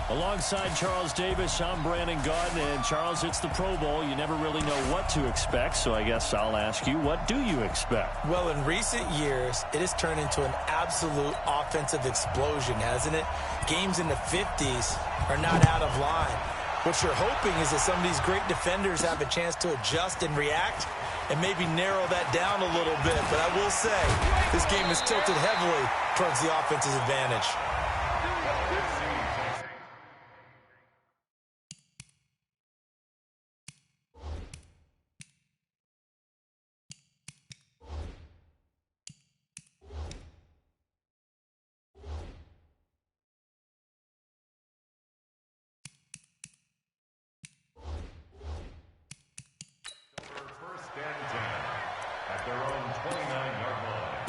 Alongside Charles Davis, I'm Brandon Gaudin, and Charles, it's the Pro Bowl. You never really know what to expect, so I guess I'll ask you, what do you expect? Well, in recent years, it has turned into an absolute offensive explosion, hasn't it? Games in the 50s are not out of line. What you're hoping is that some of these great defenders have a chance to adjust and react and maybe narrow that down a little bit. But I will say, this game is tilted heavily towards the offense's advantage. At their own 29-yard line.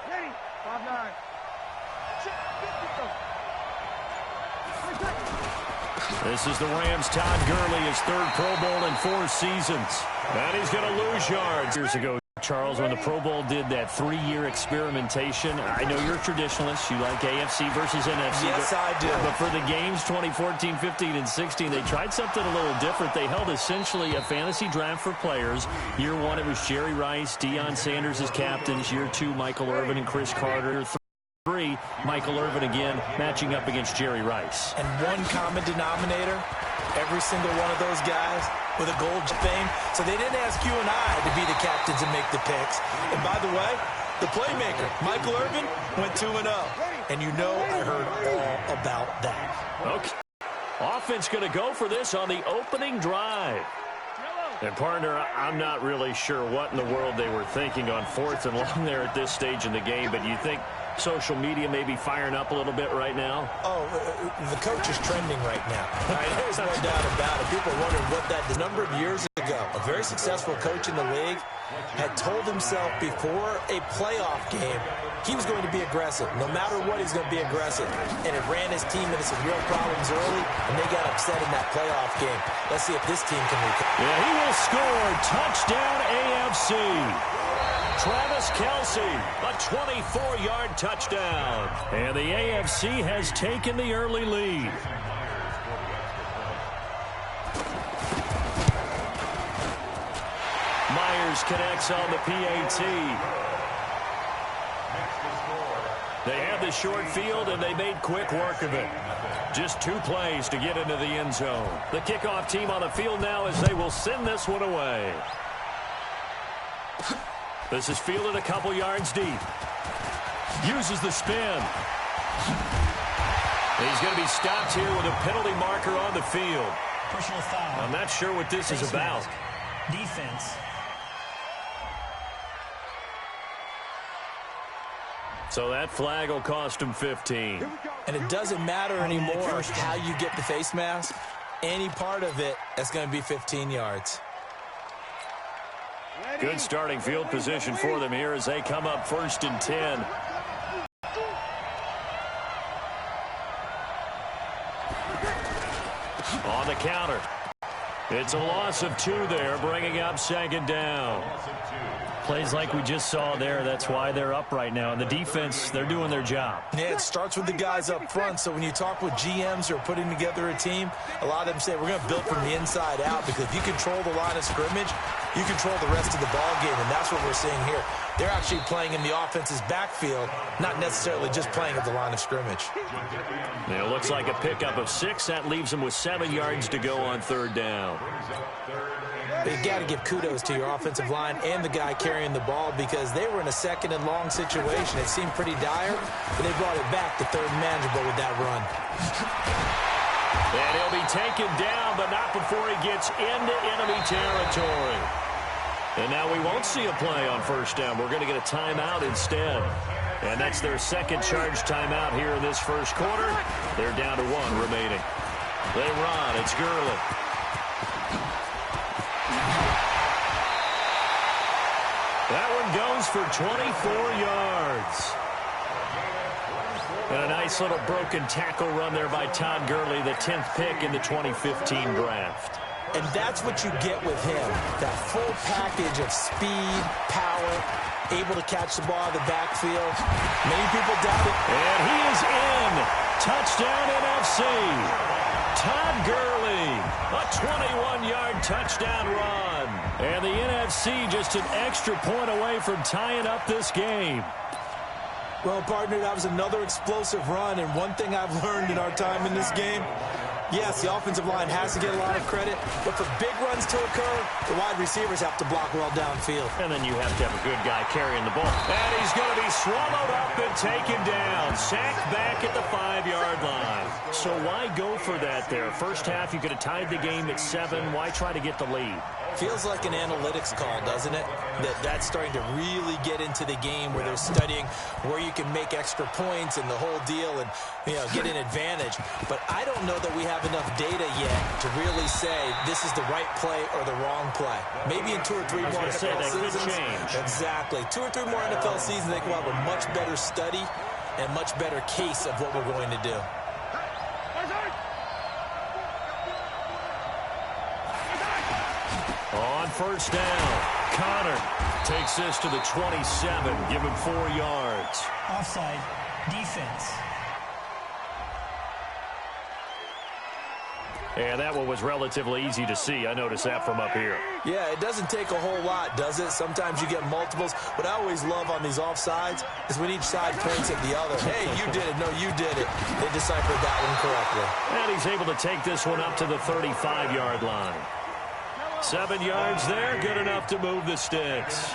Ready, 5-9. This is the Rams' Todd Gurley, his third Pro Bowl in 4 seasons. And he's going to lose yards. Years ago, Charles, when the Pro Bowl did that 3-year experimentation, I know you're a traditionalist. You like AFC versus NFC. Yes, I do. But for the games 2014, 15, and 16, they tried something a little different. They held essentially a fantasy draft for players. Year 1, it was Jerry Rice, Deion Sanders as captains. Year 2, Michael Irvin and Chris Carter. Year 3, Michael Irvin again matching up against Jerry Rice. And one common denominator, every single one of those guys with a gold fame. So they didn't ask you and I to be the captains and make the picks. And by the way, the playmaker, Michael Irvin, went 2-0. And you know I heard all about that. Okay. Offense going to go for this on the opening drive. And, partner, I'm not really sure what in the world they were thinking on 4th and long there at this stage in the game, but you think social media may be firing up a little bit right now? Oh, the coach is trending right now. Right? There's no doubt about it. People are wondering what that a number of years ago, a very successful coach in the league had told himself before a playoff game he was going to be aggressive. No matter what, he's going to be aggressive. And it ran his team into some real problems early, and they got upset in that playoff game. Let's see if this team can recover. Yeah, he will score. Touchdown AFC. Travis Kelce, a 24-yard touchdown. And the AFC has taken the early lead. Myers connects on the PAT. They had the short field, and they made quick work of it. Just 2 plays to get into the end zone. The kickoff team on the field now as they will send this one away. This is fielded a couple yards deep. Uses the spin. He's going to be stopped here with a penalty marker on the field. Personal foul. I'm not sure what this is about. Defense. So that flag will cost him 15. And it doesn't matter anymore how you get the face mask. Any part of it, that's going to be 15 yards. Good starting field position for them here as they come up 1st and 10. On the counter. It's a loss of 2 there, bringing up 2nd down. Plays like we just saw there, that's why they're up right now. And the defense, they're doing their job. Yeah, it starts with the guys up front. So when you talk with GMs who are putting together a team, a lot of them say we're going to build from the inside out, because if you control the line of scrimmage, you control the rest of the ball game, and that's what we're seeing here. They're actually playing in the offense's backfield, not necessarily just playing at the line of scrimmage. It looks like a pickup of 6. That leaves them with 7 yards to go on 3rd down. But you got to give kudos to your offensive line and the guy carrying the ball, because they were in a 2nd and long situation. It seemed pretty dire, but they brought it back to 3rd and manageable with that run. And he'll be taken down, but not before he gets into enemy territory. And now we won't see a play on 1st down. We're going to get a timeout instead. And that's their 2nd charge timeout here in this 1st quarter. They're down to 1 remaining. They run. It's Gurley. That one goes for 24 yards. And a nice little broken tackle run there by Todd Gurley, the 10th pick in the 2015 draft. And that's what you get with him, that full package of speed, power, able to catch the ball in the backfield. Many people doubt it. And he is in. Touchdown NFC. Todd Gurley, a 21-yard touchdown run. And the NFC just an extra point away from tying up this game. Well, partner, that was another explosive run, and one thing I've learned in our time in this game, yes, the offensive line has to get a lot of credit, but for big runs to occur, the wide receivers have to block well downfield. And then you have to have a good guy carrying the ball. And he's going to be swallowed up and taken down. Sacked back at the 5-yard line. So why go for that there? First half, you could have tied the game at 7. Why try to get the lead? Feels like an analytics call, doesn't it? That's starting to really get into the game where they're studying where you can make extra points and the whole deal and, get an advantage. But I don't know that we have enough data yet to really say this is the right play or the wrong play. Maybe in 2 or 3 more NFL seasons. Exactly. 2 or 3 more NFL seasons, they will have a much better study and much better case of what we're going to do. On first down, Connor takes this to the 27, give him 4 yards. Offside. Defense. And that one was relatively easy to see. I noticed that from up here. Yeah, it doesn't take a whole lot, does it? Sometimes you get multiples. What I always love on these offsides is when each side points at the other. Hey, you did it. No, you did it. They deciphered that one correctly. And he's able to take this one up to the 35-yard line. 7 yards there, good enough to move the sticks.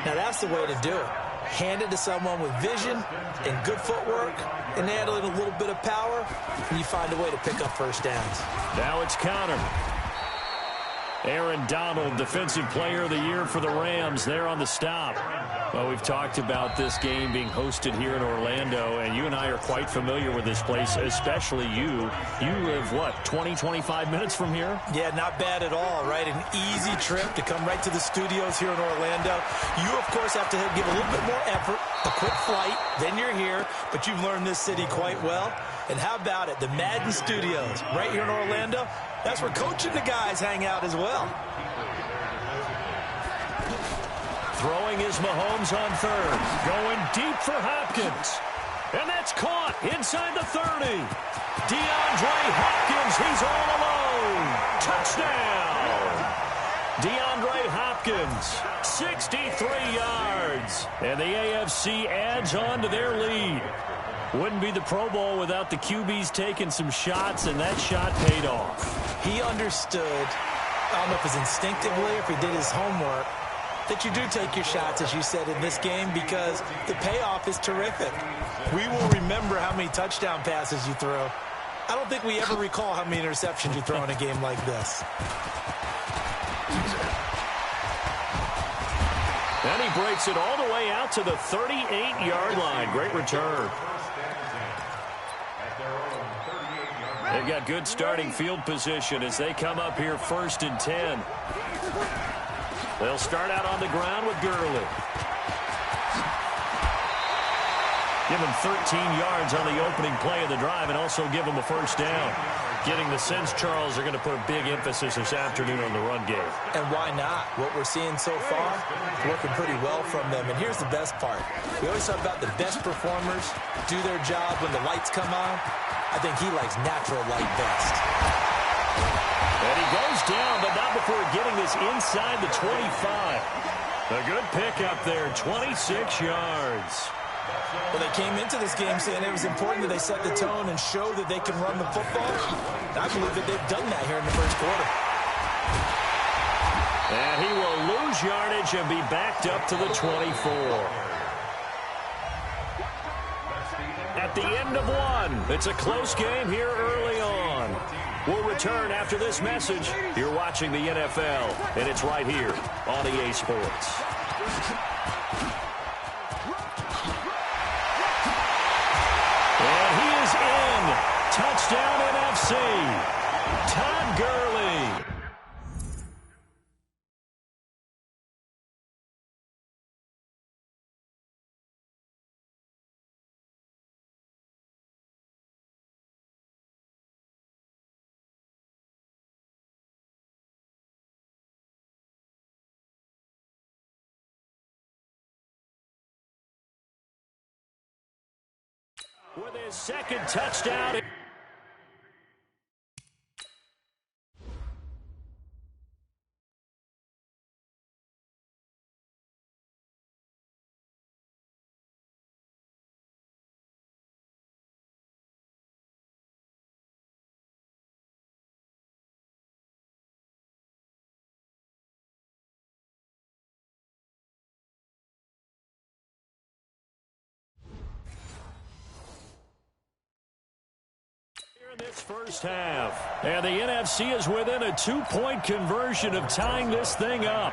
Now, that's the way to do it. Hand it to someone with vision and good footwork and handling a little bit of power, and you find a way to pick up first downs. Now it's Connor. Aaron Donald, Defensive Player of the Year for the Rams, there on the stop. Well, we've talked about this game being hosted here in Orlando, and you and I are quite familiar with this place, especially you. You live, what, 20, 25 minutes from here? Yeah, not bad at all, right? An easy trip to come right to the studios here in Orlando. You, of course, have to give a little bit more effort, a quick flight, then you're here, but you've learned this city quite well. And how about it? The Madden Studios right here in Orlando. That's where Coach and the guys hang out as well. Throwing is Mahomes on third. Going deep for Hopkins. And that's caught inside the 30. DeAndre Hopkins, he's all alone. Touchdown. DeAndre Hopkins, 63 yards. And the AFC adds on to their lead. Wouldn't be the Pro Bowl without the QBs taking some shots, and that shot paid off. He understood, I don't know if it's instinctively or if he did his homework, that you do take your shots, as you said, in this game because the payoff is terrific. We will remember how many touchdown passes you throw. I don't think we ever recall how many interceptions you throw in a game like this. And he breaks it all the way out to the 38-yard line. Great return. They've got good starting field position as they come up here 1st and 10. They'll start out on the ground with Gurley. Give him 13 yards on the opening play of the drive and also give him a first down. Getting the sense, Charles, they're going to put a big emphasis this afternoon on the run game. And why not? What we're seeing so far, working pretty well from them. And here's the best part. We always talk about the best performers do their job when the lights come on. I think he likes natural light best. And he goes down, but not before getting this inside the 25. A good pickup there, 26 yards. Well, they came into this game saying it was important that they set the tone and show that they can run the football. I believe that they've done that here in the first quarter. And he will lose yardage and be backed up to the 24. At the end of one, it's a close game here early on. We'll return after this message. You're watching the NFL, and it's right here on EA Sports. Touchdown NFC. Todd Gurley. With his second touchdown. This first half, and the NFC is within a 2-point conversion of tying this thing up.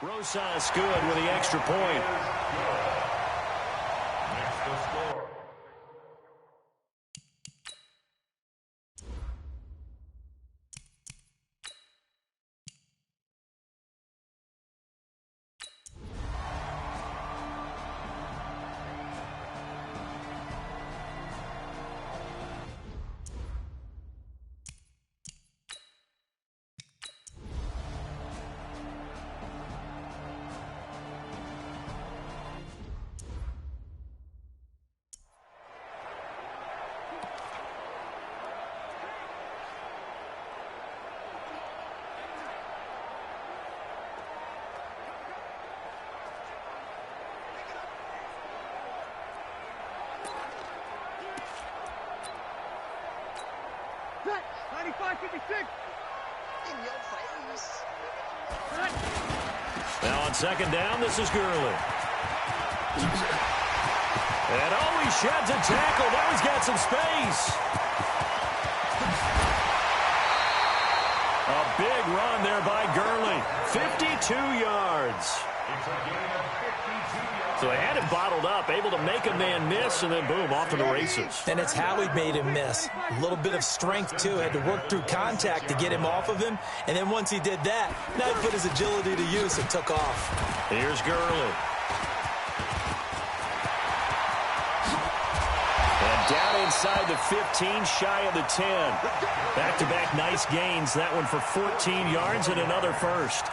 Rosas good with the extra point. Next to score. Now on second down, this is Gurley. And he sheds a tackle. Now he's got some space. A big run there by Gurley. 52 yards. It's a gain of 52 yards. So they had him bottled up, able to make a man miss, and then boom, off to the races. And it's how he made him miss. A little bit of strength, too. Had to work through contact to get him off of him. And then once he did that, now he put his agility to use and took off. Here's Gurley. And down inside the 15, shy of the 10. Back-to-back nice gains. That one for 14 yards and another first.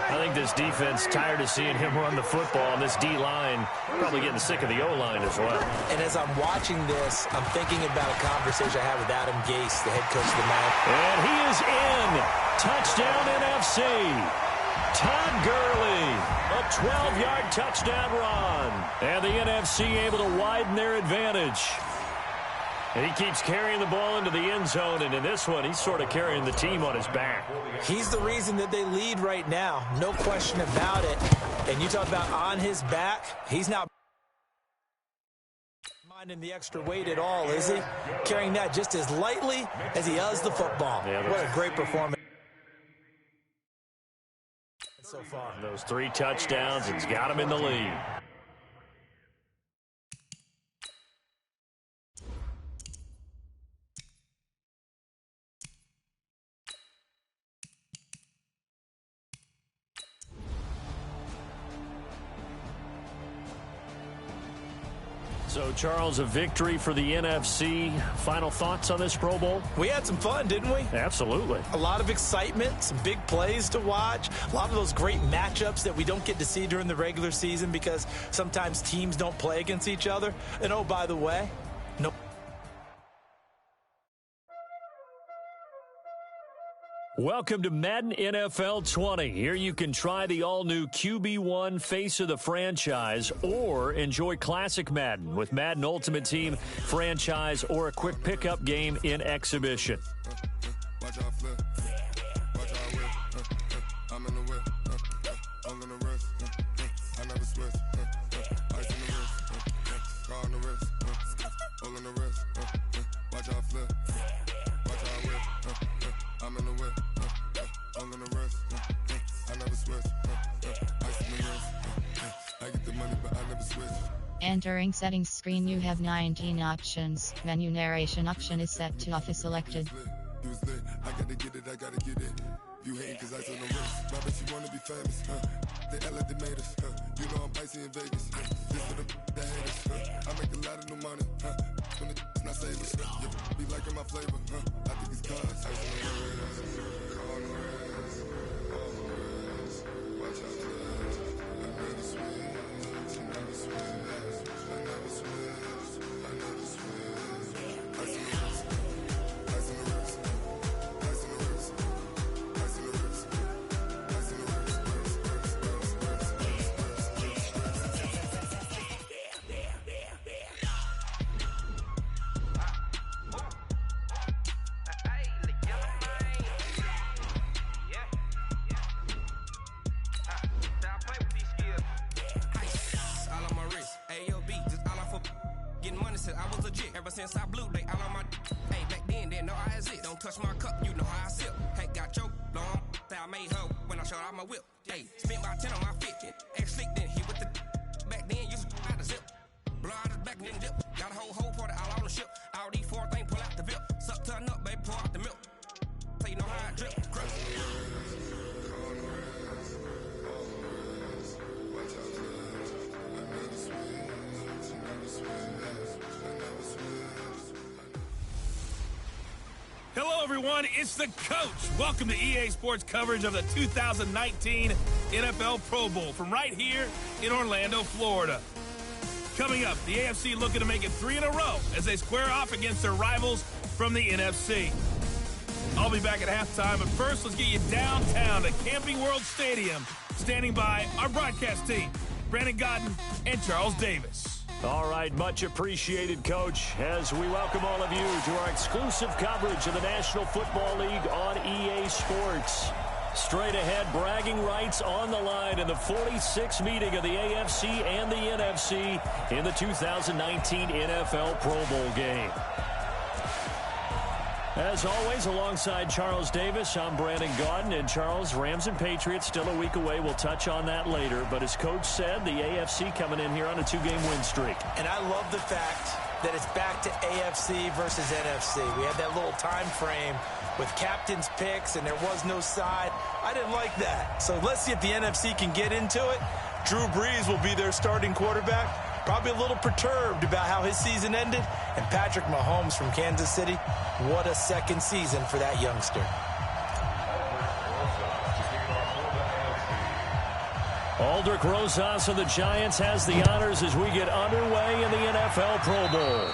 I think this defense tired of seeing him run the football, and this D-line probably getting sick of the O-line as well. And as I'm watching this, I'm thinking about a conversation I had with Adam Gase, the head coach of the Madden. And he is in. Touchdown NFC. Todd Gurley, a 12-yard touchdown run. And the NFC able to widen their advantage. And he keeps carrying the ball into the end zone, and in this one, he's sort of carrying the team on his back. He's the reason that they lead right now. No question about it. And you talk about on his back, he's not minding the extra weight at all, is he? Carrying that just as lightly as he does the football. Yeah, what a great performance so far. Those 3 touchdowns, it's got him in the lead. So, Charles, a victory for the NFC. Final thoughts on this Pro Bowl? We had some fun, didn't we? Absolutely. A lot of excitement, some big plays to watch, a lot of those great matchups that we don't get to see during the regular season because sometimes teams don't play against each other. And, oh, by the way, no. Welcome to Madden NFL 20. Here you can try the all-new QB1 face of the franchise or enjoy classic Madden with Madden Ultimate Team, franchise, or a quick pickup game in exhibition. Watch out flip. Watch out whip. I'm in the whip. All in the wrist. I never switch. Ice in the wrist. Car on the wrist. All in the wrist. Watch out flip. Watch out whip. I'm in the whip. All in the wrist. I never switch. Ice in the wrist. I get the money, but I never switch. Entering settings screen, you have 19 options. Menu narration option is set to office selected. I gotta get it, I gotta get it. You hating cause ice on the wrist. My bitch, you wanna be famous, They act like they made us, You know I'm icy in Vegas, This for the haters, I make a lot of new money, When it's not savers, Be liking my flavor, I think it's cause ice on the wrist. said I was legit ever since I blew. They all on my hey, back then didn't know I exist. Don't touch my cup, you know how I sip. Hey, got your long that I made her when I showed out my whip. Hey, spent about 10 on my fit. Ex-slick then he with the back then used to out the zip. Blow out his back then dip. Got a whole party all on the ship. All these four things pull out the VIP. Suck turn up, baby, pour out the milk. So you know how I drip. Grip. Hello, everyone. It's the coach. Welcome to EA Sports coverage of the 2019 NFL Pro Bowl from right here in Orlando, Florida. Coming up, the AFC looking to make it 3 in a row as they square off against their rivals from the NFC. I'll be back at halftime, but first, let's get you downtown to Camping World Stadium. Standing by our broadcast team, Brandon Godden and Charles Davis. All right, much appreciated, Coach, as we welcome all of you to our exclusive coverage of the National Football League on EA Sports. Straight ahead, bragging rights on the line in the 46th meeting of the AFC and the NFC in the 2019 NFL Pro Bowl game. As always, alongside Charles Davis, I'm Brandon Gaudin. And Charles, Rams and Patriots still a week away. We'll touch on that later. But as Coach said, the AFC coming in here on a 2-game win streak. And I love the fact that it's back to AFC versus NFC. We had that little time frame with captain's picks, and there was no side. I didn't like that. So let's see if the NFC can get into it. Drew Brees will be their starting quarterback. Probably a little perturbed about how his season ended. And Patrick Mahomes from Kansas City, what a second season for that youngster. Aldrick Rosas of the Giants has the honors as we get underway in the NFL Pro Bowl.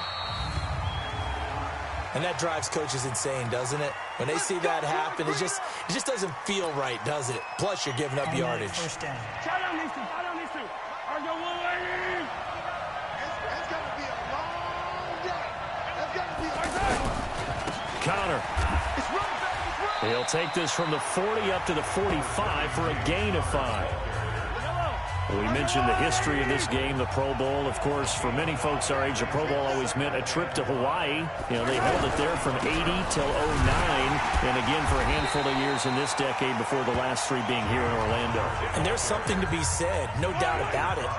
And that drives coaches insane, doesn't it? When they see that happen, it just doesn't feel right, does it? Plus, you're giving up yardage. First down. Connor. He'll take this from the 40 up to the 45 for a gain of 5. We mentioned the history of this game, the Pro Bowl. Of course, for many folks our age, the Pro Bowl always meant a trip to Hawaii. You know, they held it there from 80 till 09, and again for a handful of years in this decade before the last 3 being here in Orlando. And there's something to be said, no doubt about it,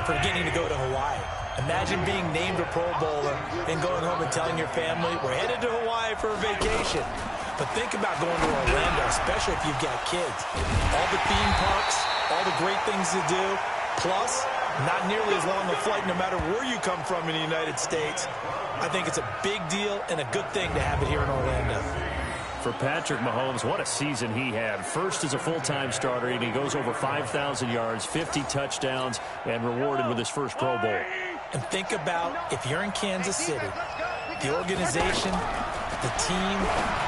for getting to go to Hawaii. Imagine being named a Pro Bowler and going home and telling your family, we're headed to Hawaii for a vacation. But think about going to Orlando, especially if you've got kids. All the theme parks, all the great things to do, plus not nearly as long a flight no matter where you come from in the United States. I think it's a big deal and a good thing to have it here in Orlando. For Patrick Mahomes, what a season he had. First as a full-time starter, and he goes over 5,000 yards, 50 touchdowns, and rewarded with his first Pro Bowl. And think about if you're in Kansas City, the organization, the team,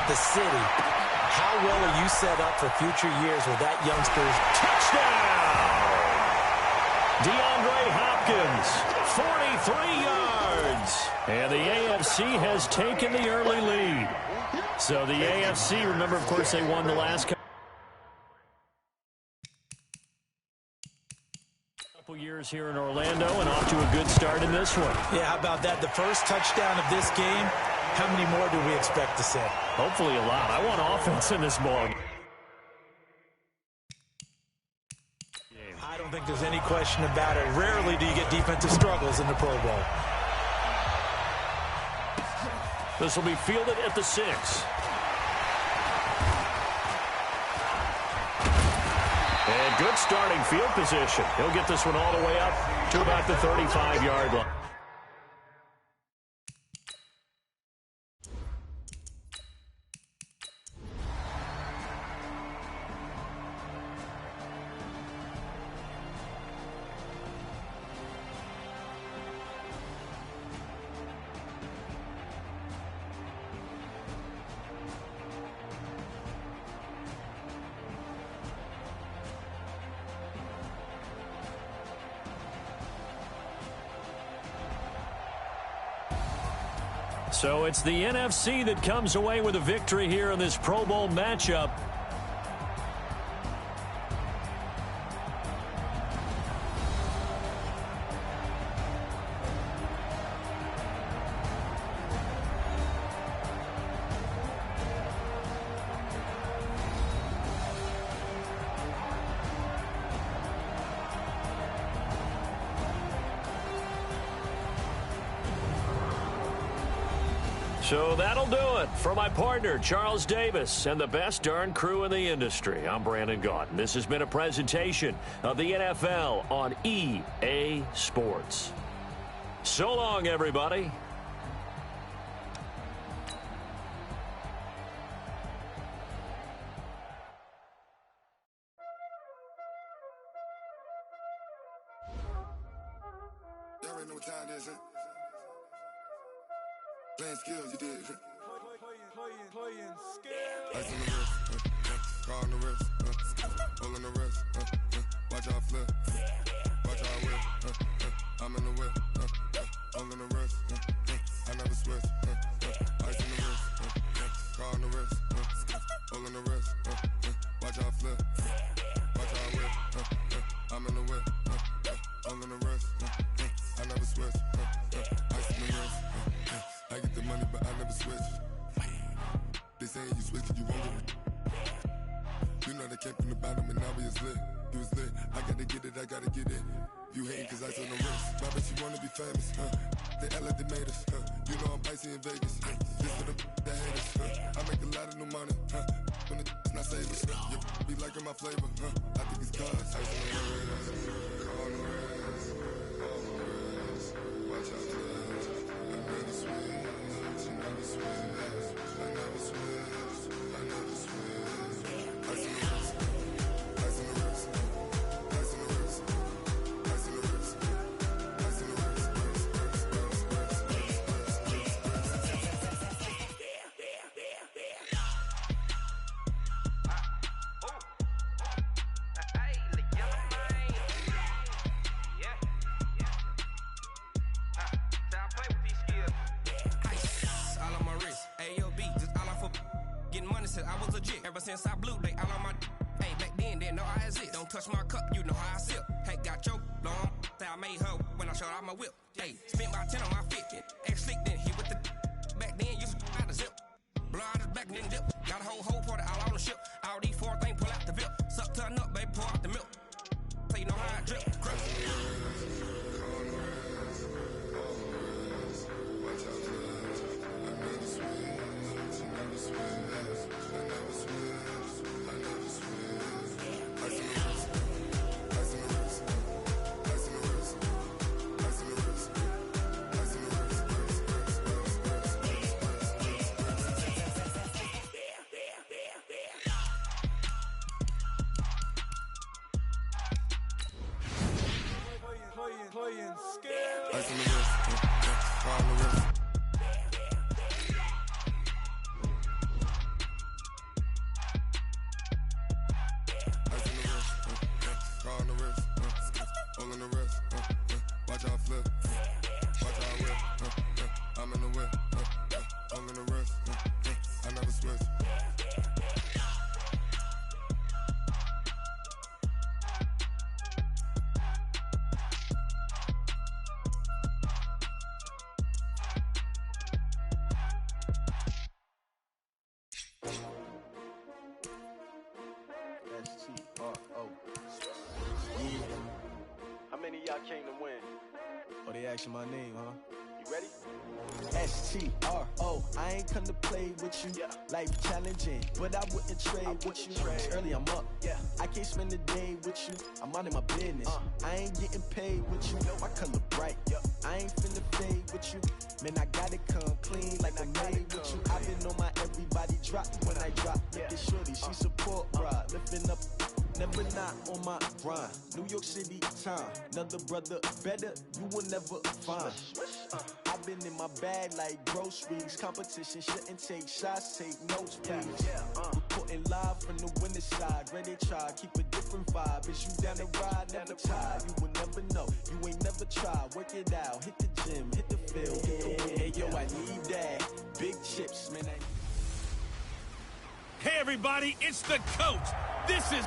the city, how well are you set up for future years with that youngster's touchdown? DeAndre Hopkins, 43 yards. And the AFC has taken the early lead. So the AFC, remember, of course, they won the last couple years here in Orlando and off to a good start in this one. Yeah, how about that? The first touchdown of this game. How many more do we expect to see? Hopefully a lot. I want offense in this ball. I don't think there's any question about it. Rarely do you get defensive struggles in the Pro Bowl. This will be fielded at the 6. And good starting field position. He'll get this one all the way up to about the 35-yard line. So it's the NFC that comes away with a victory here in this Pro Bowl matchup. So that'll do it. For my partner, Charles Davis, and the best darn crew in the industry, I'm Brandon Gaudin. This has been a presentation of the NFL on EA Sports. So long, everybody. Y'all already know what time it is, huh? Playing skills, you did. Playing skills. Ice on the wrist, car on the wrist, hole in the wrist, watch out flip, watch out whip, I'm in the whip, hole in the wrist, I never switch, ice on the wrist, car on the wrist, hole in the wrist, watch out flip, watch out whip, I'm in the whip, hole in the wrist, I never switch, ice on the wrist, I get the money but I never switch. They saying you switch cause you won't get it. You know they came from the bottom and now we is lit. You was lit, I gotta get it, I gotta get it. You hating cause ice on the wrist. Why bet you wanna be famous, They act like they made us, You know I'm icy in Vegas, This for the that hate us, I make a lot of new money, When it's not savers, You be liking my flavor, I think it's cause ice on the wrist, on the wrist, on the wrist. Watch out for that, I never switch, I never switch. I never switch, I never switch. Ice in the wrist, ice in the wrist, ice in the wrist, ice in the wrist, ice in the wrist, I was legit ever since I blew they all on my hey back then didn't know I exist. Don't touch my cup, you know how I sip. Hey, got your long that I made her when I showed out my whip. Hey, spent about 10 on my fit. X slick then he with the back then used to out the zip. Blow out his back and then dip. Got a whole party all on the ship. All these four things pull out the VIP. Suck to a nut, baby, pour out the milk. So you know how I drip. Crap. Playing skills. Ice on the wrist, car on the wrist. Ice on the wrist, car on the wrist, hole in the wrist, watch out flip, watch out whip, I'm in the whip, hole in the wrist, I never switch. How many of y'all came to win? Oh, they asking my name, huh? You ready? STRO, I ain't come to play with you. Yeah. Life challenging, but I wouldn't trade with you. trade. Early I'm up. Yeah. I can't spend the day with you. I'm out of my business. I ain't getting paid with you. My color bright. I ain't finna fade with you. Man, I gotta come clean like I made with you. I've been on my everybody drop when I drop. Look at shorty, she support ride. Lifting up, never not on my grind. New York City time. Another brother better, you will never find. I've been in my bag like groceries. Competition shouldn't take shots, take notes, please. Reporting live from the winning side. Ready to try, keep a different vibe. Is you down the ride, never tired. You will never know, you ain't never tried. Work it out, hit the gym, hit the field, get the win. Hey yo, I need that. Big chips, man. Hey, everybody, it's the coach. This is...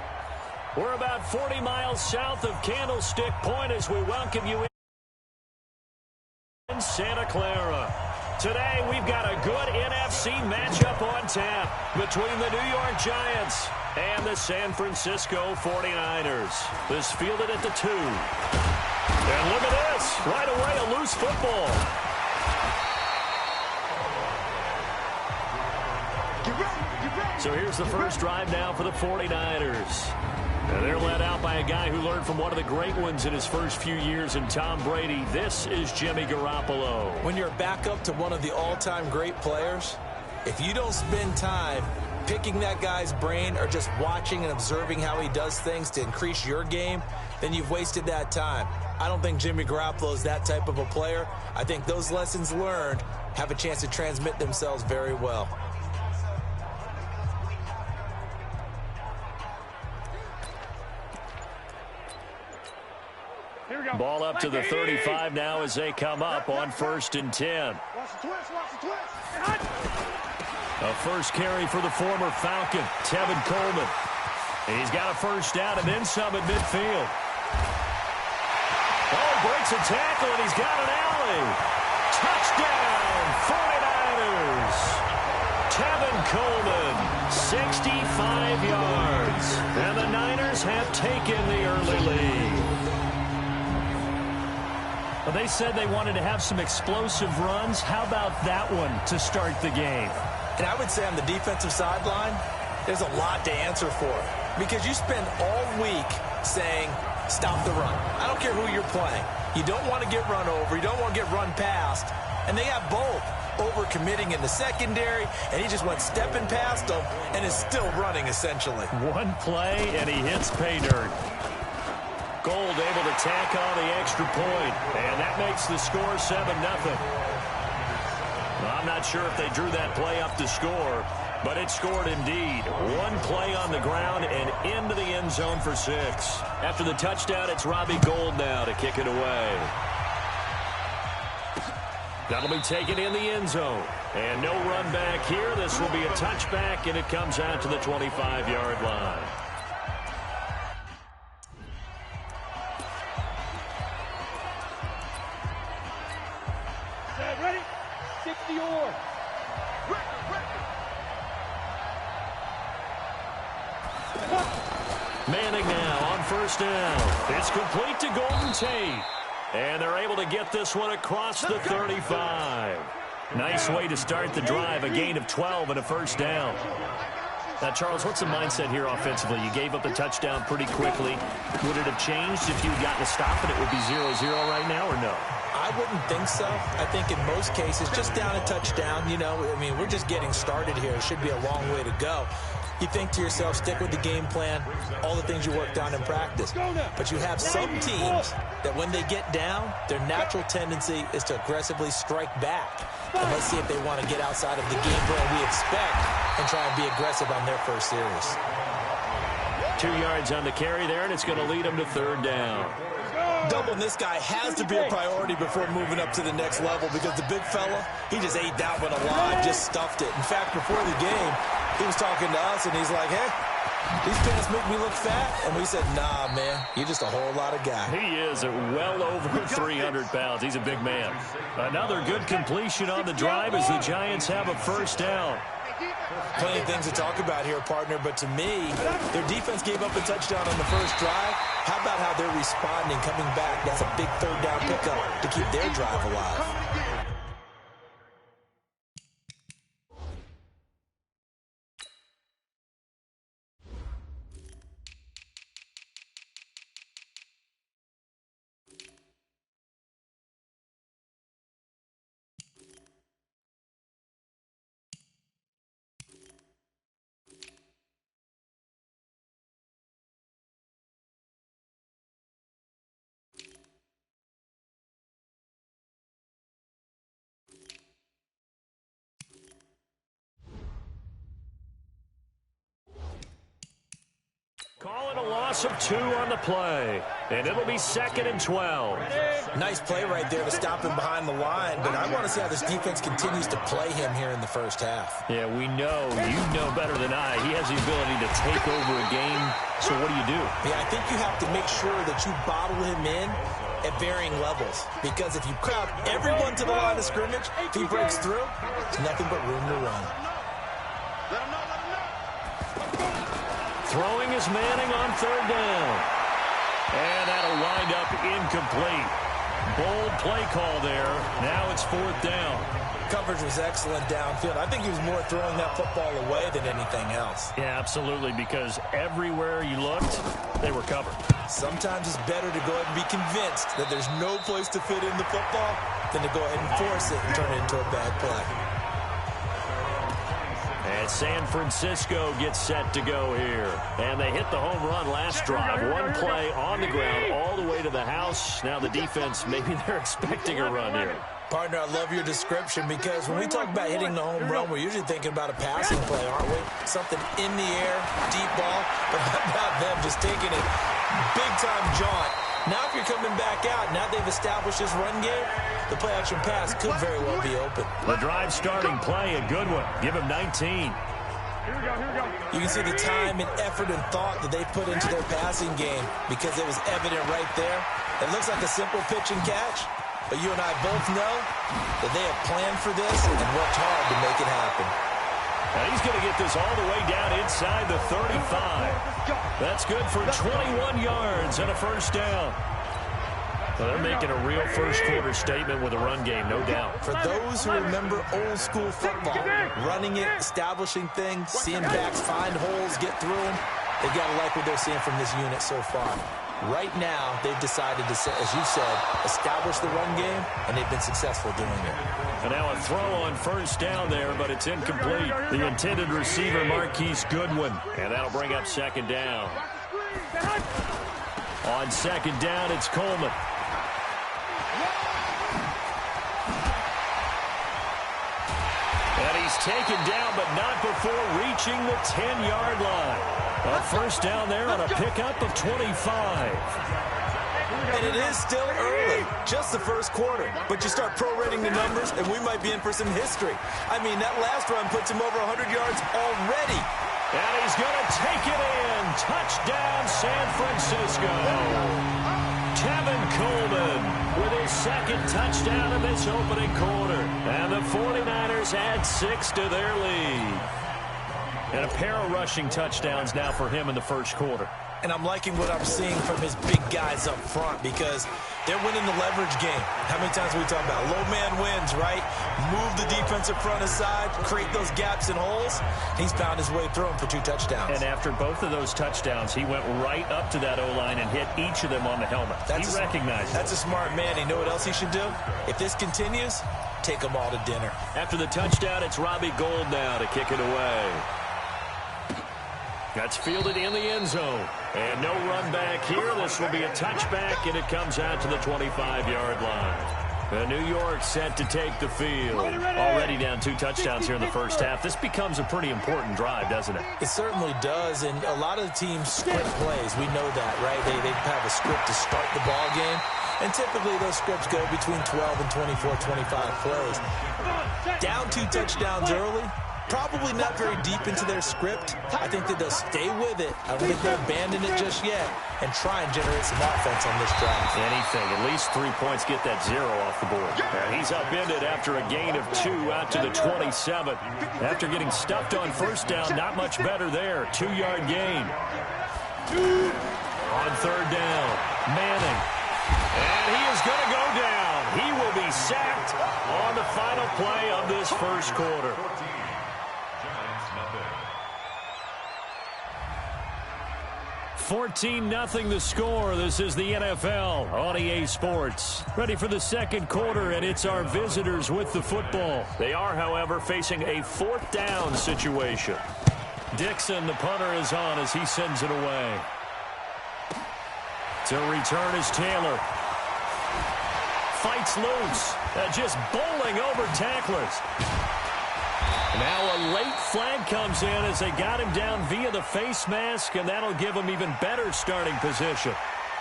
We're about 40 miles south of Candlestick Point as we welcome you in Santa Clara. Today, we've got a good NFC matchup on tap between the New York Giants and the San Francisco 49ers. This fielded at the 2. And look at this. Right away, a loose football. So here's the first drive now for the 49ers. And they're led out by a guy who learned from one of the great ones in his first few years in Tom Brady. This is Jimmy Garoppolo. When you're back up to one of the all-time great players, if you don't spend time picking that guy's brain or just watching and observing how he does things to increase your game, then you've wasted that time. I don't think Jimmy Garoppolo is that type of a player. I think those lessons learned have a chance to transmit themselves very well. Ball up to the 35 now as they come up on 1st and 10. A first carry for the former Falcon, Tevin Coleman. He's got a first down and then some at midfield. Oh, breaks a tackle and he's got an alley. Touchdown, 49ers. Tevin Coleman, 65 yards. And the Niners have taken the early lead. Well, they said they wanted to have some explosive runs. How about that one to start the game? And I would say on the defensive sideline, there's a lot to answer for. Because you spend all week saying, stop the run. I don't care who you're playing. You don't want to get run over. You don't want to get run past. And they have both. Over-committing in the secondary, and he just went stepping past them and is still running, essentially. One play, and he hits pay dirt. Gold able to tack on the extra point, and that makes the score 7-0. Well, I'm not sure if they drew that play up to score, but it scored indeed. One play on the ground and into the end zone for 6. After the touchdown, it's Robbie Gould now to kick it away. That'll be taken in the end zone. And no run back here. This will be a touchback, and it comes out to the 25-yard line. Ready? 60 or. Manning now on first down. It's complete to Golden Tate. And they're able to get this one across the 35. Nice way to start the drive. A gain of 12 and a first down. Now, Charles, what's the mindset here offensively? You gave up a touchdown pretty quickly. Would it have changed if you had gotten a stop and it would be 0-0 right now, or no? I wouldn't think so. I think in most cases, just down a touchdown, you know, I mean, we're just getting started here. It should be a long way to go. You think to yourself, stick with the game plan, all the things you worked on in practice. But you have some teams that when they get down, their natural tendency is to aggressively strike back. And let's see if they want to get outside of the game plan we expect and try and be aggressive on their first series. 2 yards on the carry there, and it's going to lead them to third down. Doubling this guy has to be a priority before moving up to the next level because the big fella, he just ate that one alive, just stuffed it. In fact, before the game, he was talking to us, and he's like, hey, these pants make me look fat. And we said, nah, man, you're just a whole lot of guy. He is at well over 300 pounds. He's a big man. Another good completion on the drive as the Giants have a first down. Plenty of things to talk about here, partner, but to me, their defense gave up a touchdown on the first drive. How about how they're responding, coming back? That's a big third down pickup to keep their drive alive. Call it a loss of 2 on the play, and it'll be 2nd and 12. Nice play right there to stop him behind the line, but I want to see how this defense continues to play him here in the first half. Yeah, we know, you know better than I, he has the ability to take over a game, so what do? Yeah, I think you have to make sure that you bottle him in at varying levels, because if you crowd everyone to the line of scrimmage, if he breaks through, it's nothing but room to run. Throwing is Manning on third down. And that'll wind up incomplete. Bold play call there. Now it's 4th down. Coverage was excellent downfield. I think he was more throwing that football away than anything else. Yeah, absolutely, because everywhere you looked, they were covered. Sometimes it's better to go ahead and be convinced that there's no place to fit in the football than to go ahead and force it and turn it into a bad play. And San Francisco gets set to go here. And they hit the home run last drive. One play on the ground all the way to the house. Now the defense, maybe they're expecting a run here. Partner, I love your description because when we talk about hitting the home run, we're usually thinking about a passing play, aren't we? Something in the air, deep ball. But how about them just taking it big-time jaunt? Now if you're coming back out, now they've established this run game, the play-action pass could very well be open. The drive starting play, a good one. Give him 19. You can see the time and effort and thought that they put into their passing game because it was evident right there. It looks like a simple pitch and catch, but you and I both know that they have planned for this and worked hard to make it happen. And he's going to get this all the way down inside the 35. That's good for 21 yards and a first down. Well, they're making a real first-quarter statement with a run game, no doubt. For those who remember old-school football, running it, establishing things, seeing backs find holes, get through them, they got to like what they're seeing from this unit so far. Right now, they've decided to, as you said, establish the run game, and they've been successful doing it. And now a throw on first down there, but it's incomplete. The intended receiver, Marquise Goodwin. And that'll bring up second down. On second down, it's Coleman. And he's taken down, but not before reaching the 10-yard line. A first down there on a pickup of 25. And it is still early, just the first quarter. But you start prorating the numbers, and we might be in for some history. I mean, that last run puts him over 100 yards already. And he's going to take it in. Touchdown, San Francisco. Tevin Coleman with his second touchdown of this opening quarter. And the 49ers add 6 to their lead. And a pair of rushing touchdowns now for him in the first quarter. And I'm liking what I'm seeing from his big guys up front because they're winning the leverage game. How many times we talk about low man wins, right? Move the defensive front aside, create those gaps and holes. He's found his way through them for 2 touchdowns. And after both of those touchdowns, he went right up to that O-line and hit each of them on the helmet. He recognized it. That's a smart man. You know what else he should do? If this continues, take them all to dinner. After the touchdown, it's Robbie Gould now to kick it away. That's fielded in the end zone. And no run back here. This will be a touchback, and it comes out to the 25-yard line. New York set to take the field. Already down 2 touchdowns here in the first half. This becomes a pretty important drive, doesn't it? It certainly does, and a lot of the teams script plays. We know that, right? They have a script to start the ball game, and typically those scripts go between 12 and 24, 25 plays. Down 2 touchdowns early. Probably not very deep into their script. I think that they'll stay with it. I don't think they'll abandon it just yet and try and generate some offense on this drive. Anything. At least 3 points. Get that 0 off the board. And he's upended after a gain of 2 out to the 27. After getting stuffed on first down, not much better there. 2-yard gain. On third down, Manning. And he is going to go down. He will be sacked on the final play of this first quarter. 14-0 the score. This is the NFL on EA Sports. Ready for the second quarter, and it's our visitors with the football. They are, however, facing a 4th down situation. Dixon, the punter, is on as he sends it away. To return is Taylor. Fights loose. Just bowling over tacklers. Now a late flag comes in as they got him down via the face mask, and that'll give him even better starting position.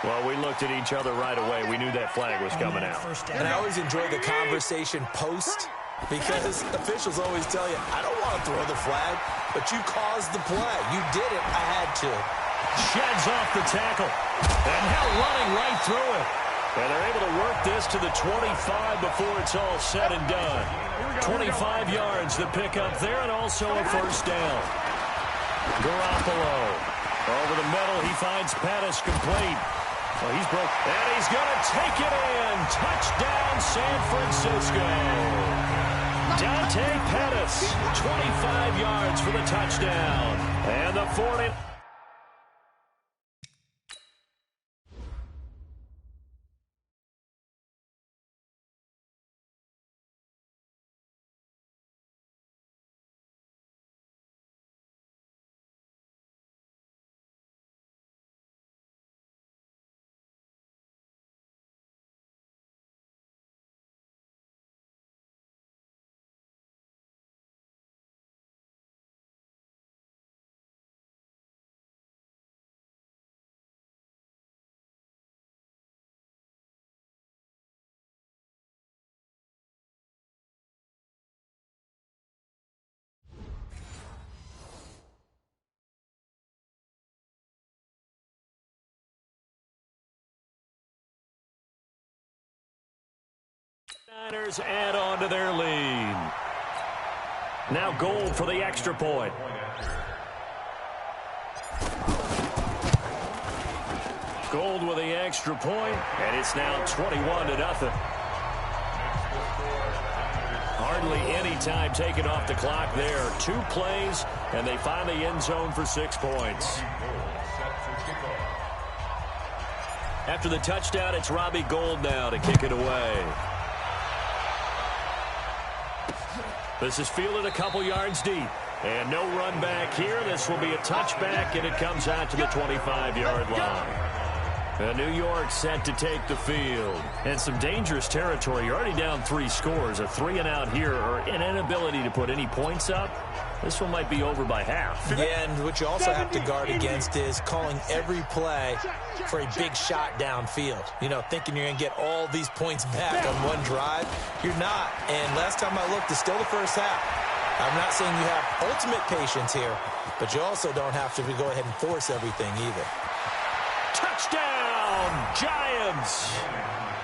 Well, we looked at each other right away. We knew that flag was coming out. And I always enjoy the conversation post because officials always tell you, I don't want to throw the flag, but you caused the play. You did it. I had to. Sheds off the tackle. And now running right through it. And they're able to work this to the 25 before it's all said and done. 25 yards the pickup there, and also a first down. Garoppolo. Over the middle, he finds Pettis complete. Well, he's broke. And he's going to take it in. Touchdown, San Francisco. Dante Pettis, 25 yards for the touchdown. And the 40. Niners add on to their lead. Now Gold for the extra point. Gold with the extra point, and it's now 21-0. Hardly any time taken off the clock there. 2 plays, and they find the end zone for 6 points. After the touchdown, it's Robbie Gould now to kick it away. This is fielded a couple yards deep. And no run back here. This will be a touchback, and it comes out to the 25-yard line. New York set to take the field. And some dangerous territory. You're already down 3 scores. A 3-and-out here, or an inability to put any points up. This one might be over by half. Yeah, and what you also have to guard against is calling every play for a big shot downfield. You know, thinking you're going to get all these points back on one drive. You're not. And last time I looked, it's still the first half. I'm not saying you have ultimate patience here, but you also don't have to go ahead and force everything either. Touchdown, Giants!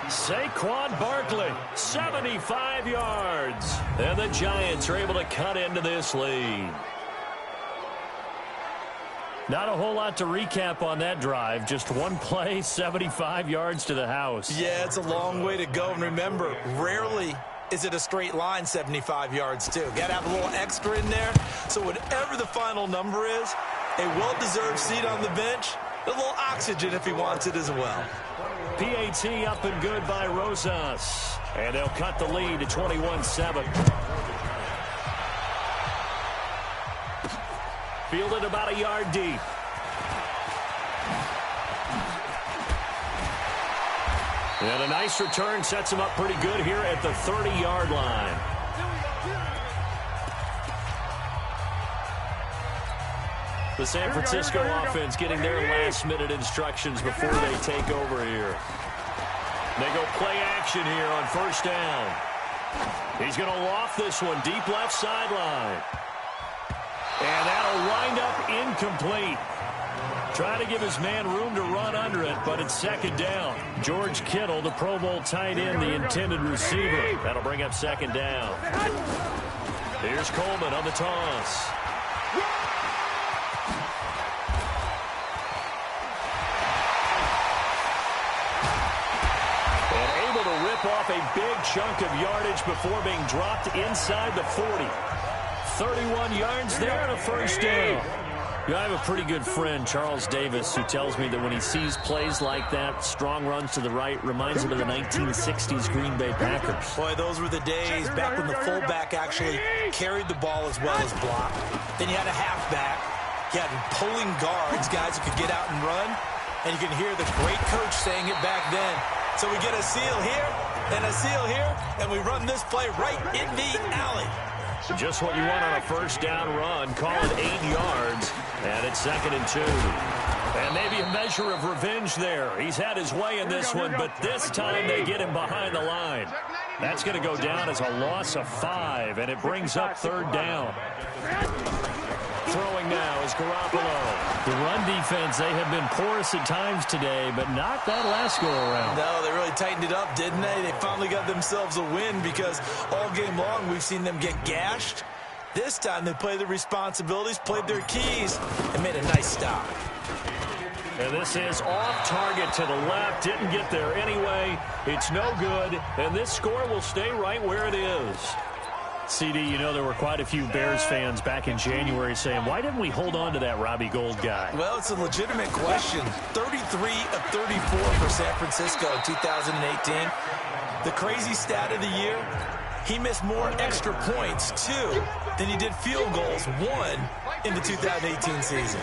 Saquon Barkley, 75 yards. And the Giants are able to cut into this lead. Not a whole lot to recap on that drive. Just one play, 75 yards to the house. Yeah, it's a long way to go. And remember, rarely is it a straight line 75 yards, too. Got to have a little extra in there. So whatever the final number is, a well-deserved seat on the bench, a little oxygen if he wants it as well. PAT up and good by Rosas. And they'll cut the lead to 21-7. Fielded about a yard deep. And a nice return sets him up pretty good here at the 30-yard line. The San Francisco offense getting their last-minute instructions before they take over here. They go play action here on first down. He's going to loft this one deep left sideline. And that'll wind up incomplete. Trying to give his man room to run under it, but it's second down. George Kittle, the Pro Bowl tight end, the intended receiver. That'll bring up second down. Here's Coleman on the toss. Off a big chunk of yardage before being dropped inside the 40. 31 yards there and a first down. Yeah, I have a pretty good friend, Charles Davis, who tells me that when he sees plays like that, strong runs to the right, reminds him of the 1960s Green Bay Packers. Boy, those were the days back when the fullback actually carried the ball as well as blocked. Then you had a halfback. You had pulling guards, guys who could get out and run. And you can hear the great coach saying it back then. So we get a seal here and a seal here, and we run this play right in the alley. Just what you want on a first down run. Call it 8 yards, and it's 2nd and 2. And maybe a measure of revenge there. He's had his way in this one, but this time they get him behind the line. That's going to go down as a loss of 5, and it brings up 3rd down. Throwing now is Garoppolo. The run defense, they have been porous at times today, but not that last go-around. No, they really tightened it up, didn't they? They finally got themselves a win because all game long we've seen them get gashed. This time they played their responsibilities, played their keys, and made a nice stop. And this is off target to the left. Didn't get there anyway. It's no good, and this score will stay right where it is. CD, you know there were quite a few Bears fans back in January saying, why didn't we hold on to that Robbie Gould guy? Well, it's a legitimate question. 33 of 34 for San Francisco in 2018. The crazy stat of the year, he missed more extra points, 2, than he did field goals, 1, in the 2018 season.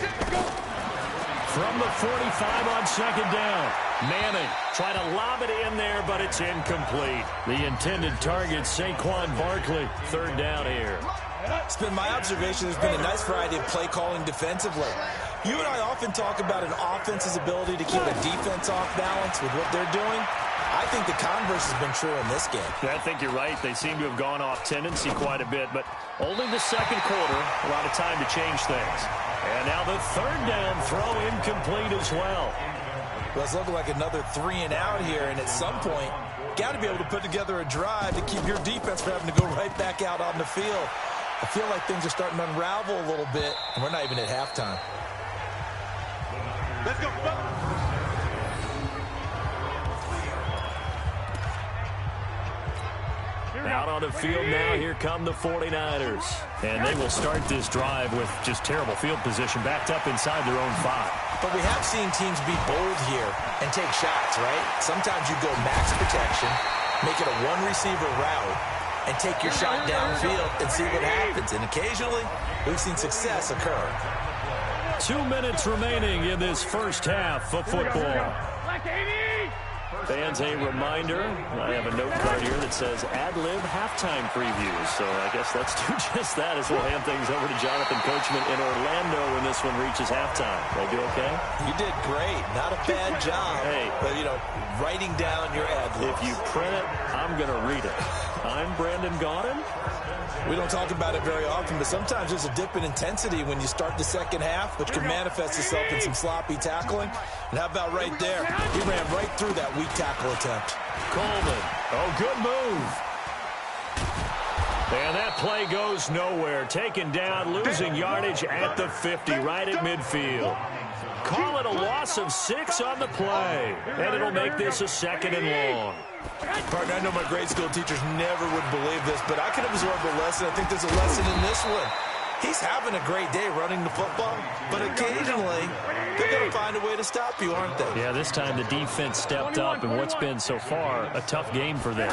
From the 45 on second down. Manning trying to lob it in there, but it's incomplete. The intended target, Saquon Barkley. Third down here. It's been my observation there's been a nice variety of play calling defensively. You and I often talk about an offense's ability to keep a defense off balance with what they're doing. I think the converse has been true in this game. Yeah, I think you're right. They seem to have gone off tendency quite a bit, but only the second quarter, a lot of time to change things. And now the third down throw incomplete as well. Well, it's looking like another 3 and out here, and at some point, got to be able to put together a drive to keep your defense from having to go right back out on the field. I feel like things are starting to unravel a little bit, and we're not even at halftime. Let's go. Out on the field now, here come the 49ers. And they will start this drive with just terrible field position, backed up inside their own 5. But we have seen teams be bold here and take shots, right? Sometimes you go max protection, make it a one-receiver route, and take your shot downfield and see what happens. And occasionally, we've seen success occur. 2 minutes remaining in this first half of football. Fans, a reminder, I have a note card here that says ad-lib halftime previews. So I guess let's do just that as we'll hand things over to Jonathan Coachman in Orlando when this one reaches halftime. Did I do okay? You did great. Not a bad job. Hey. But, you know, writing down your ad-libs. If you print it, I'm going to read it. I'm Brandon Gaudin. We don't talk about it very often, but sometimes there's a dip in intensity when you start the second half, which can manifest itself in some sloppy tackling. And how about right there? He ran right through that weak tackle attempt. Coleman. Oh, good move. And that play goes nowhere. Taken down, losing yardage at the 50, right at midfield. Call it a loss of 6 on the play. And it'll make this a 2nd and long. Partner, I know my grade school teachers never would believe this, but I can absorb a lesson. I think there's a lesson in this one. He's having a great day running the football, but occasionally they're going to find a way to stop you, aren't they? Yeah, this time the defense stepped up in what's been so far a tough game for them.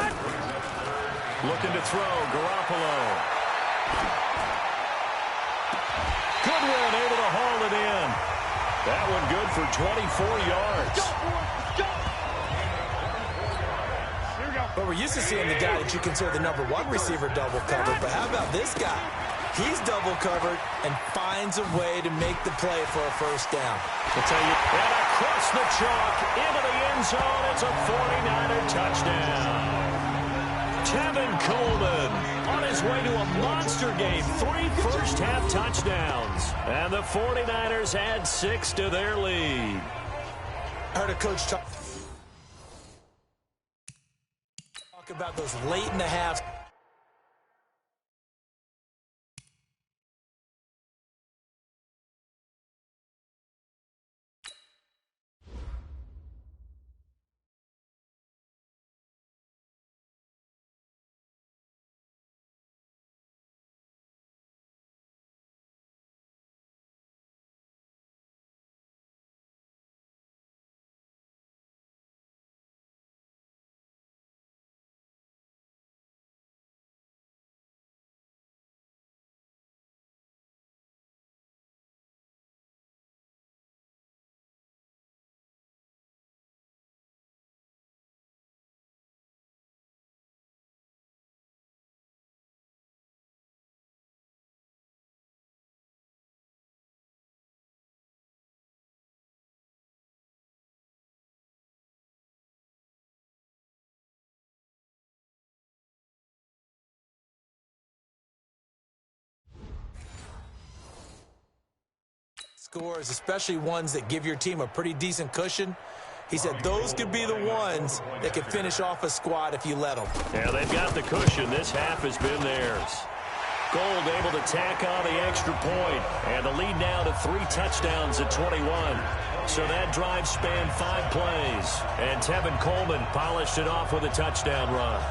Looking to throw, Garoppolo. Goodwin able to haul it in. That one good for 24 yards. But we're used to seeing the guy that you consider the #1 receiver double covered. But how about this guy? He's double covered and finds a way to make the play for a first down. I'll tell you, and across the chalk into the end zone. It's a 49er touchdown. Tevin Coleman on his way to a monster game. 3 first-half touchdowns. And the 49ers add 6 to their lead. I heard a coach talk about those late in the half. Scores, especially ones that give your team a pretty decent cushion. He said those could be the ones that could finish off a squad if you let them. Yeah, they've got the cushion. This half has been theirs. Gould able to tack on the extra point. And the lead now to 3 touchdowns at 21. So that drive spanned 5 plays. And Tevin Coleman polished it off with a touchdown run.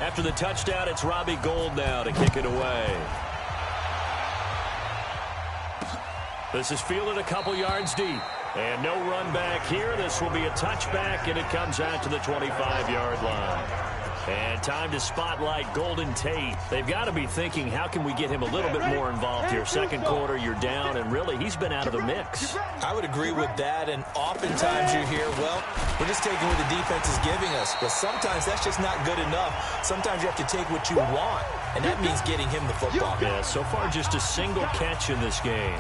After the touchdown, it's Robbie Gould now to kick it away. This is fielded a couple yards deep. And no run back here. This will be a touchback, and it comes out to the 25-yard line. And time to spotlight Golden Tate. They've got to be thinking, how can we get him a little bit more involved here? Second quarter, you're down, and really, he's been out of the mix. I would agree with that, and oftentimes you hear, well, we're just taking what the defense is giving us. But sometimes that's just not good enough. Sometimes you have to take what you want, and that means getting him the football. Yeah, so far just a single catch in this game.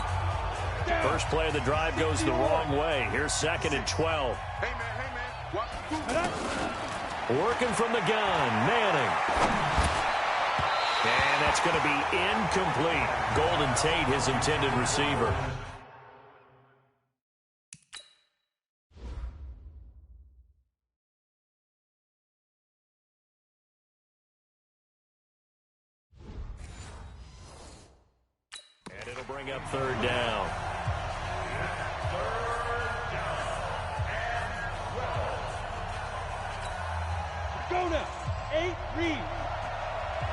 First play of the drive goes the wrong way. Here's 2nd and 12. Working from the gun, Manning. And that's going to be incomplete. Golden Tate, his intended receiver. And it'll bring up 3rd down. Go now. 8 read.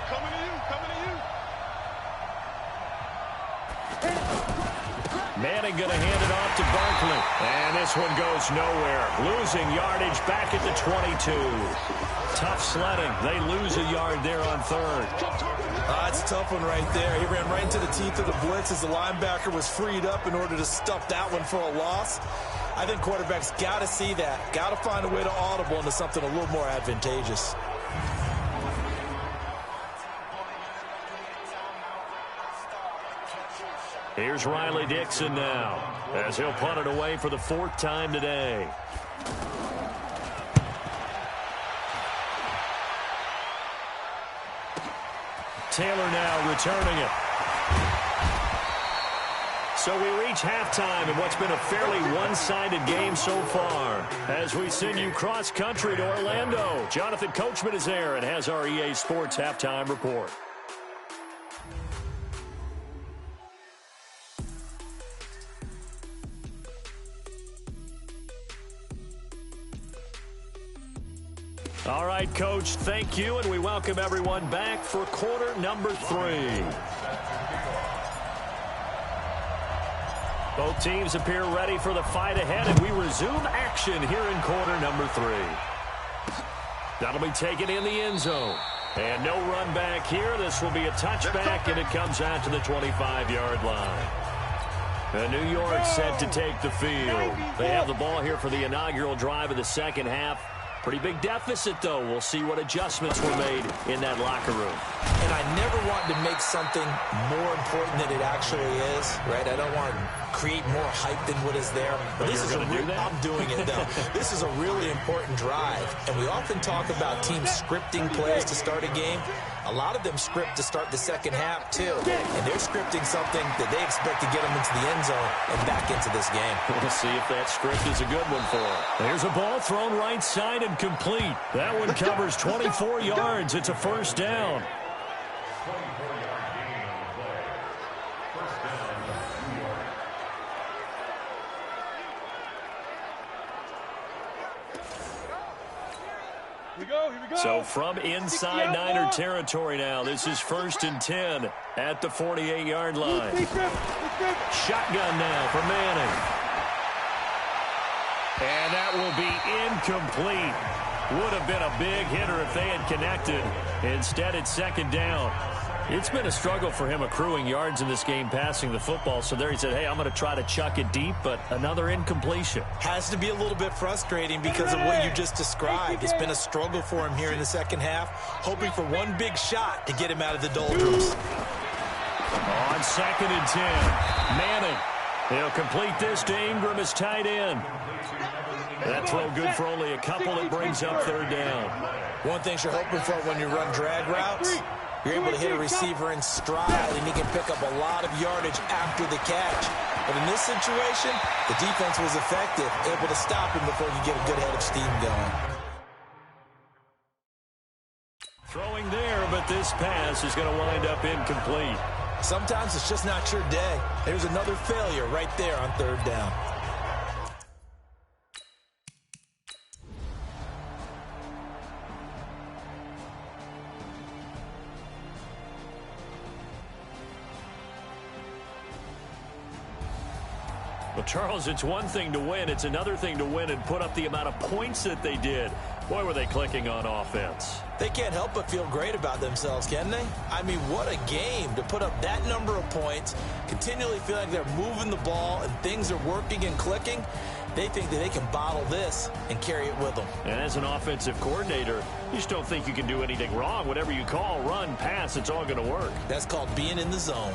Coming to you, coming to you. Manning going to hand it off to Barkley. And this one goes nowhere. Losing yardage back at the 22. Tough sledding. They lose a yard there on 3rd. It's a tough one right there. He ran right into the teeth of the blitz as the linebacker was freed up in order to stuff that one for a loss. I think quarterbacks got to see that. Got to find a way to audible into something a little more advantageous. Here's Riley Dixon now, as he'll punt it away for the 4th time today. Taylor now returning it. So we reach halftime in what's been a fairly one-sided game so far. As we send you cross-country to Orlando, Jonathan Coachman is there and has our EA Sports halftime report. All right, Coach, thank you, and we welcome everyone back for quarter number 3. Both teams appear ready for the fight ahead, and we resume action here in quarter number 3. That'll be taken in the end zone. And no run back here. This will be a touchback, and it comes out to the 25-yard line. And New York set to take the field. They have the ball here for the inaugural drive of the second half. Pretty big deficit, though. We'll see what adjustments were made in that locker room. And I never want to make something more important than it actually is, right? I don't want to create more hype than what is there. But this is I'm doing it, though. This is a really important drive. And we often talk about teams scripting plays to start a game. A lot of them script to start the second half, too. And they're scripting something that they expect to get them into the end zone and back into this game. We'll see if that script is a good one for them. There's a ball thrown right side and complete. That one covers 24 yards. It's a 1st down. Here we go. So from inside Niner territory now, this is 1st and 10 at the 48-yard line. Shotgun now for Manning. And that will be incomplete. Would have been a big hitter if they had connected. Instead, it's 2nd down. It's been a struggle for him accruing yards in this game passing the football. So there he said, hey, I'm going to try to chuck it deep, but another incompletion. Has to be a little bit frustrating because of what you just described. It's been a struggle for him here in the second half, hoping for one big shot to get him out of the doldrums. On 2nd and 10, Manning. He'll complete this to Ingram as tight end. That throw good for only a couple. It brings up 3rd down. One thing you're hoping for when you run drag routes, you're able to hit a receiver in stride, and he can pick up a lot of yardage after the catch. But in this situation, the defense was effective, able to stop him before you get a good head of steam going. Throwing there, but this pass is going to wind up incomplete. Sometimes it's just not your day. There's another failure right there on 3rd down. Well, Charles, it's one thing to win. It's another thing to win and put up the amount of points that they did. Boy, were they clicking on offense. They can't help but feel great about themselves, can they? I mean, what a game to put up that number of points, continually feel like they're moving the ball and things are working and clicking. They think that they can bottle this and carry it with them. And as an offensive coordinator, you just don't think you can do anything wrong. Whatever you call, run, pass, it's all going to work. That's called being in the zone.